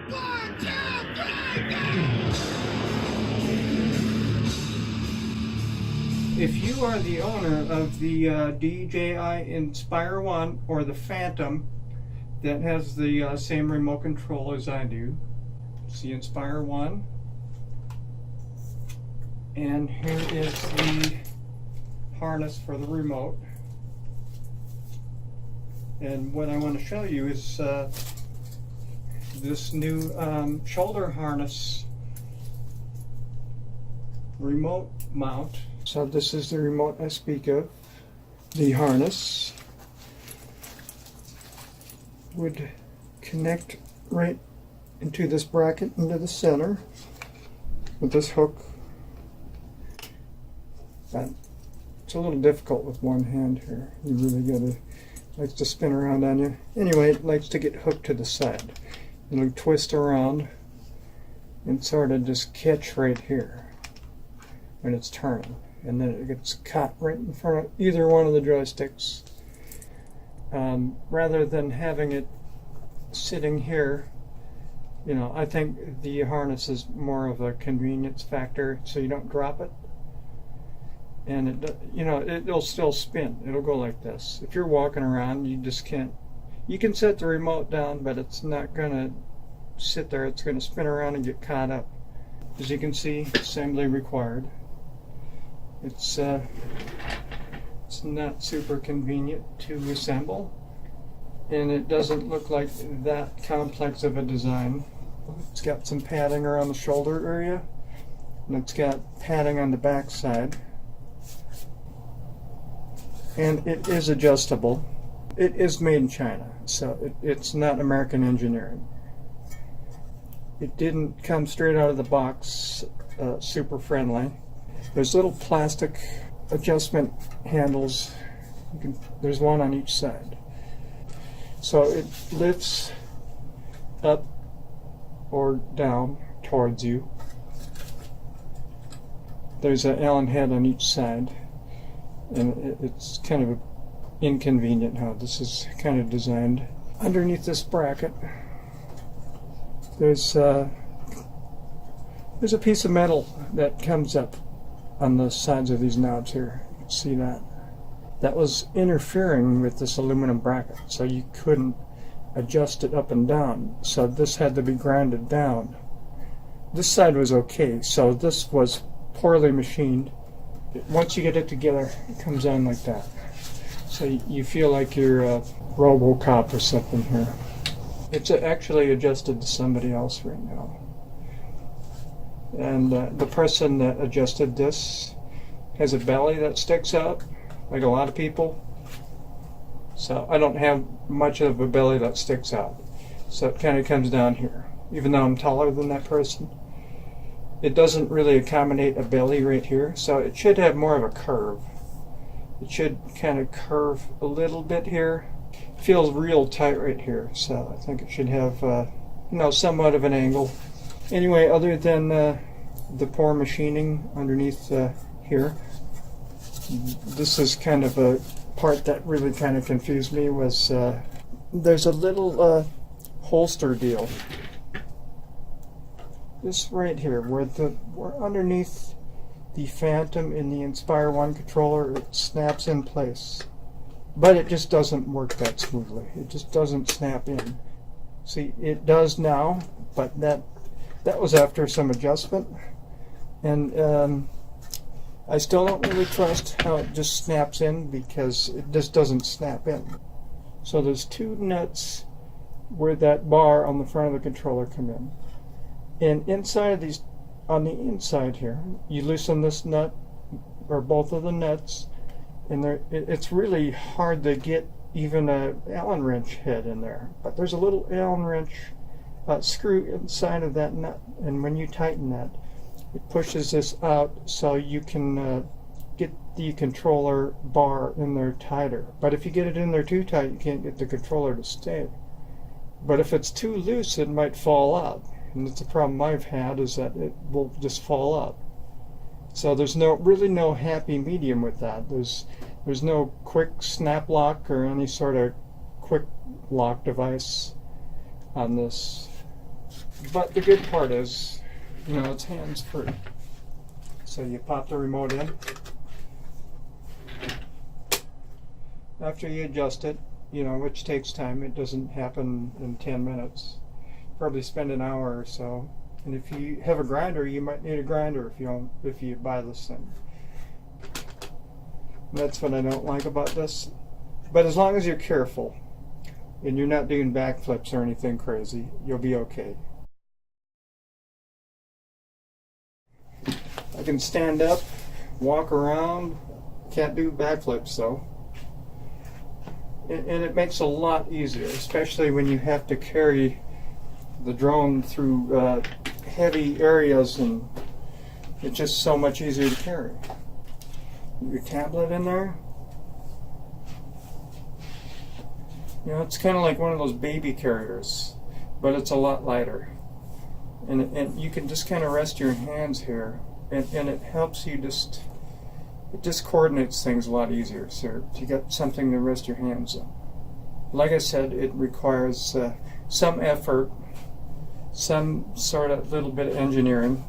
One, two, three, go! If you are the owner of the DJI Inspire 1 or the Phantom that has the same remote control as I do, it's the Inspire 1. And here is the harness for the remote. And what I want to show you is this new shoulder harness remote mount. So this is the remote I speak of. The harness would connect right into this bracket into the center with this hook. But it's a little difficult with one hand here. You really gotta, likes to spin around on you. Anyway, it likes to get hooked to the side. It'll twist around and sort of just catch right here when it's turning. And then it gets caught right in front of either one of the joysticks. Rather than having it sitting here, you know, I think the harness is more of a convenience factor, so you don't drop it. And it, you know, it'll still spin. It'll go like this. If you're walking around, you just can't. You can set the remote down, but it's not gonna sit there. It's gonna spin around and get caught up. As you can see, assembly required. It's not super convenient to assemble, and it doesn't look like that complex of a design. It's got some padding around the shoulder area, and it's got padding on the back side, and it is adjustable. It is made in China, so it's not American engineering. It didn't come straight out of the box super friendly. There's little plastic adjustment handles. There's one on each side. So it lifts up or down towards you. There's an Allen head on each side, and it's kind of inconvenient how this is kind of designed. Underneath this bracket, there's a piece of metal that comes up on the sides of these knobs here. You can see that. That was interfering with this aluminum bracket, so you couldn't adjust it up and down. So this had to be grounded down. This side was okay, so this was poorly machined. Once you get it together, it comes on like that. So you feel like you're a RoboCop or something here. It's actually adjusted to somebody else right now. And the person that adjusted this has a belly that sticks out, like a lot of people. So I don't have much of a belly that sticks out. So it kind of comes down here. Even though I'm taller than that person, it doesn't really accommodate a belly right here. So it should have more of a curve. It should kind of curve a little bit here. It feels real tight right here. So I think it should have, you know, somewhat of an angle. Anyway, other than the poor machining underneath here, this is kind of a part that really kind of confused me. Was there's a little holster deal. This right here, where underneath the Phantom in the Inspire 1 controller, it snaps in place, but it just doesn't work that smoothly. It just doesn't snap in. See, it does now, but that was after some adjustment, and I still don't really trust how it just snaps in, because it just doesn't snap in. So there's two nuts where that bar on the front of the controller come in, and inside of these, on the inside here, you loosen this nut or both of the nuts, and it's really hard to get even a Allen wrench head in there, but there's a little Allen wrench screw inside of that nut, and when you tighten that, it pushes this out so you can get the controller bar in there tighter. But if you get it in there too tight, you can't get the controller to stay. But if it's too loose, it might fall out, and that's the problem I've had, is that it will just fall out. So there's really no happy medium with that. There's no quick snap lock or any sort of quick lock device on this. But the good part is, you know, it's hands-free. So you pop the remote in. After you adjust it, you know, which takes time, it doesn't happen in 10 minutes. Probably spend an hour or so. And if you have a grinder, you might need a grinder if you buy this thing. And that's what I don't like about this. But as long as you're careful and you're not doing backflips or anything crazy, you'll be okay. I can stand up, walk around, can't do backflips though. And it makes it a lot easier, especially when you have to carry the drone through heavy areas, and it's just so much easier to carry. Your tablet in there. You know, it's kind of like one of those baby carriers, but it's a lot lighter. And you can just kind of rest your hands here, and it helps you it just coordinates things a lot easier. So you got something to rest your hands on. Like I said, it requires some effort, some sort of little bit of engineering,